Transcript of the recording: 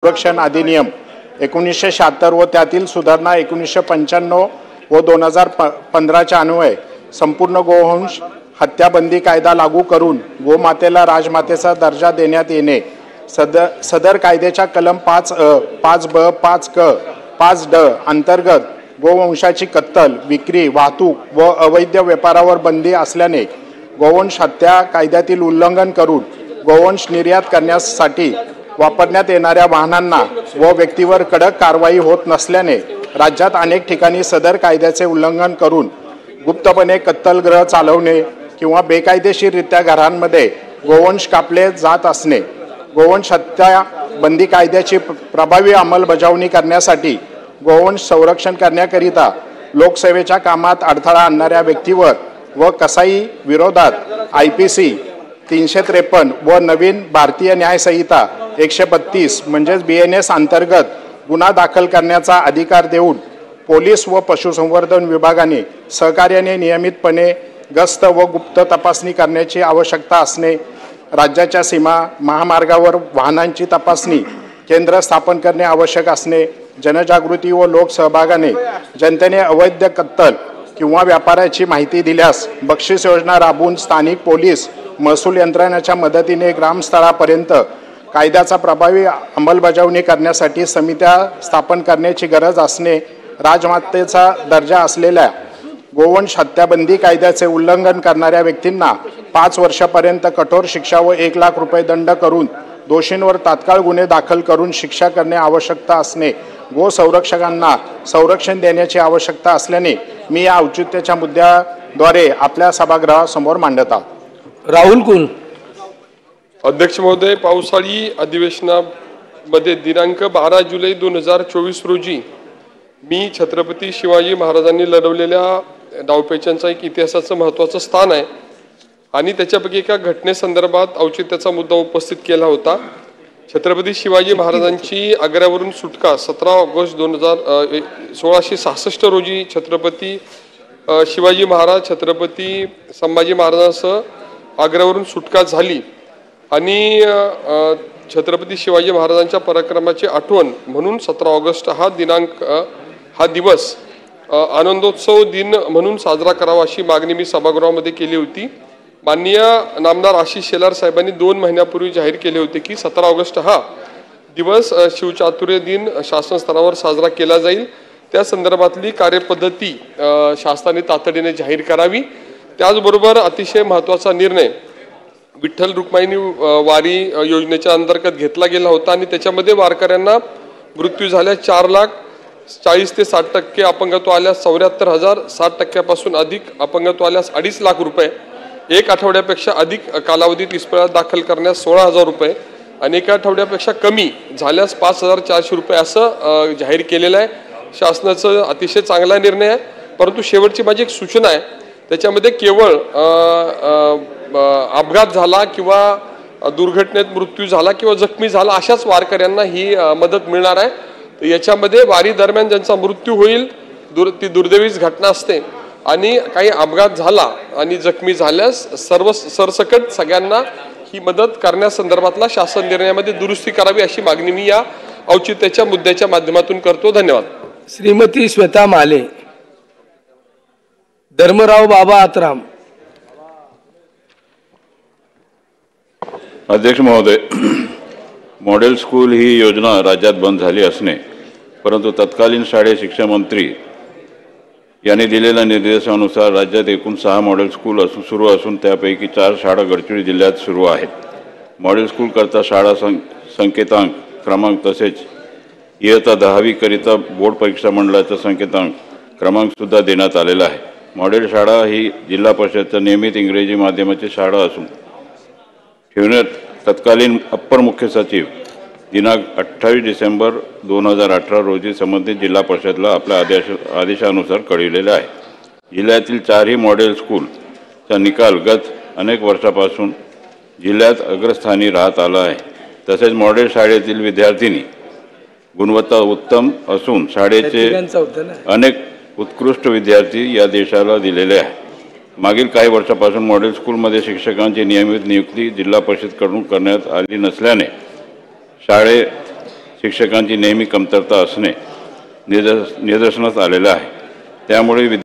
संरक्षण अधिनियम 1976 व त्यातील सुधारणा 1995 व 2015च्या अन्वये संपूर्ण गोवंश हत्याबंदी कायदा लागू करून गोमातेला राजमातेचा दर्जा देण्यात येणे। सदर कायद्याच्या कलम 5A, 5B, 5C, 5D अंतर्गत गोवंशाची कत्तल, विक्री, वाहतूक व अवैध व्यापारावर बंदी असल्याने गोवंश हत्या कायद्यातील उल्लंघन करून गोवंश निर्यात करण्यासाठी वापरण्यात येणाऱ्या वाहनांना व व्यक्तीवर कडक कारवाई होत नसल्याने राज्यात अनेक ठिकाणी सदर कायद्याचे उल्लंघन करून गुप्तपणे कत्तलगृह चालवणे किंवा बेकायदेशीररित्या घरांमध्ये गोवंश कापले जात असणे। गोवंश हत्या बंदी कायद्याची प्रभावी अंमलबजावणी करण्यासाठी गोवंश संरक्षण करण्याकरिता लोकसेवेच्या कामात अडथळा आणणाऱ्या व्यक्तीवर व कसाई विरोधात IPC 353 व नवीन भारतीय न्याय संहिता 132 म्हणजेच BNS अंतर्गत गुन्हा दाखल करण्याचा अधिकार देऊन पोलीस व पशुसंवर्धन विभागाने सहकार्याने नियमितपणे गस्त व गुप्त तपासणी करण्याची आवश्यकता असणे। राज्याच्या सीमा महामार्गावर वाहनांची तपासणी केंद्र स्थापन करणे आवश्यक असणे। जनजागृती व लोकसहभागाने जनतेने अवैध कत्तल किंवा व्यापाराची माहिती दिल्यास बक्षीस योजना राबवून स्थानिक पोलीस महसूल यंत्रणेच्या मदतीने ग्रामस्तरापर्यंत कायद्याचा प्रभावी अंमलबजावणी करण्यासाठी समित्या स्थापन करण्याची गरज असणे। राजमातेचा दर्जा असलेल्या गोवंश हत्याबंदी कायद्याचे उल्लंघन करणाऱ्या व्यक्तींना 5 वर्षापर्यंत कठोर शिक्षा व 1 लाख रुपये दंड करून दोषींवर तात्काळ गुन्हे दाखल करून शिक्षा करणे आवश्यकता असणे। गो संरक्षकांना संरक्षण देण्याची आवश्यकता असल्याने मी या औचित्याच्या मुद्द्याद्वारे आपल्या सभागृहासमोर मांडत आहोत। राहुल कुल अध्यक्ष महोदय, पावसाळी अधिवेशनामध्ये दिनांक 12 जुलै 2024 रोजी मी छत्रपती शिवाजी महाराजांनी लढवलेल्या डावपेचांचा एक इतिहासाचं महत्त्वाचं स्थान आहे आणि त्याच्यापैकी एका घटनेसंदर्भात औचित्याचा मुद्दा उपस्थित केला होता। छत्रपती शिवाजी महाराजांची आग्र्यावरून सुटका 17 ऑगस्ट 1666 रोजी छत्रपती शिवाजी महाराज छत्रपती संभाजी महाराजांसह आग्र्यावरून सुटका झाली आणि छत्रपती शिवाजी महाराजांच्या पराक्रमाची आठवण म्हणून 17 ऑगस्ट हा दिवस आनंदोत्सव दिन म्हणून साजरा करावा अशी मागणी मी सभागृहामध्ये केली होती। माननीय नामदार आशिष शेलार साहेबांनी 2 महिन्यापूर्वी जाहीर केले होते की 17 ऑगस्ट हा दिवस शिवचातुर्य दिन शासन स्तरावर साजरा केला जाईल। त्या संदर्भातली कार्यपद्धती शासनाने तातडीने जाहीर करावी। त्याचबरोबर अतिशय महत्त्वाचा निर्णय विठ्ठल रुक्माईनी वारी योजनेच्या अंतर्गत घेतला गेला होता आणि त्याच्यामध्ये वारकऱ्यांना मृत्यू झाल्यास 4,40,000 ते 60% अपंगत्व आल्यास 74,000, 60% अधिक अपंगत्व आल्यास 2.5 लाख रुपये, 1 आठवड्यापेक्षा अधिक कालावधीत इस्पितळात दाखल करण्यास 16,000 रुपये आणि 1 आठवड्यापेक्षा कमी झाल्यास 5,400 रुपये असं जाहीर केलेलं आहे। शासनाचं अतिशय चांगला निर्णय आहे, परंतु शेवटची माझी एक सूचना आहे, त्याच्यामध्ये केवळ अपघात झाला किंवा दुर्घटनेत मृत्यू झाला किंवा जखमी झाला अशाच वारकऱ्यांना ही मदत मिळणार आहे। तर याच्यामध्ये वारी दरम्यान ज्यांचा मृत्यू होईल ती दुर्दैवीच घटना असते आणि काही अपघात झाला आणि जखमी झाल्यास सरसकट सगळ्यांना ही मदत करण्यासंदर्भातला शासन निर्णयामध्ये दुरुस्ती करावी अशी मागणी मी या औचित्याच्या मुद्द्याच्या माध्यमातून करतो। धन्यवाद। श्रीमती श्वेता माले, धर्मराव बाबा आत्राम। अध्यक्ष महोदय, मॉडेल स्कूल ही योजना राज्यात बंद झाली असणे, परंतु तत्कालीन शालेय शिक्षण मंत्री यांनी दिलेल्या निर्देशानुसार राज्यात एकूण 6 मॉडेल स्कूल सुरू असून त्यापैकी 4 शाळा गडचिरोली जिल्ह्यात सुरू आहेत। मॉडेल स्कूल करता शाळा संकेतांक क्रमांक तसेच इयत्ता 10वी करिता बोर्ड परीक्षा मंडळाचा संकेतांक क्रमांक सुद्धा देण्यात आलेला आहे। मॉडेल शाळा ही जिल्हा परिषदच्या नियमित इंग्रजी माध्यमाची शाळा असून ठेवण्यात तत्कालीन अप्पर मुख्य सचिव दिनांक 28 डिसेंबर 2018 रोजी संबंधित जिल्हा परिषदला आपल्या आदेशानुसार कळविलेले आहे। जिल्ह्यातील 4ही मॉडेल स्कूलचा निकाल गत अनेक वर्षापासून जिल्ह्यात अग्रस्थानी राहत आला आहे। तसेच मॉडेल शाळेतील विद्यार्थिनी गुणवत्ता उत्तम असून शाळेचे अनेक उत्कृष्ट विद्यार्थी या देशाला दिलेले आहेत। मागील काही वर्षापासून मॉडेल स्कूलमध्ये शिक्षकांची नियमित नियुक्ती जिल्हा परिषदकडून करण्यात आली नसल्याने शाळेत शिक्षकांची नेहमी कमतरता असणे निदर्शनास आलेलं आहे. त्यामुळे